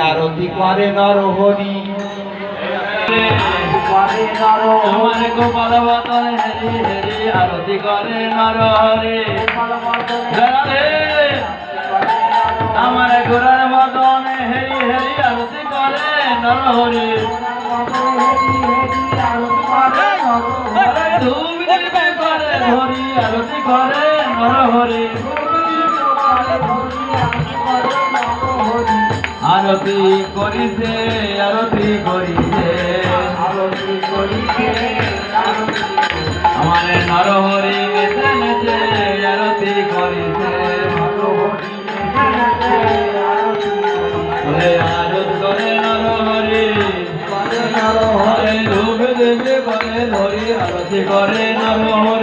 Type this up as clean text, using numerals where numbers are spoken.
আরতি করে নরহরি আমার গোপাল বদন হেরি হেরি আরতি করে নরহরি আমার গোরার বদন হেরি হেরি আরতি করে নরহরি ধূপ দিবে করে ধরি আরতি করে নরহরি আরতি করিছে আরতি করিছে আরতি করিছে আমার নরহরি নেচে নেচে আরতি করিছে আরত করে নরহরি ধূপ দেবে করে ধরি আরতি করে নরহরি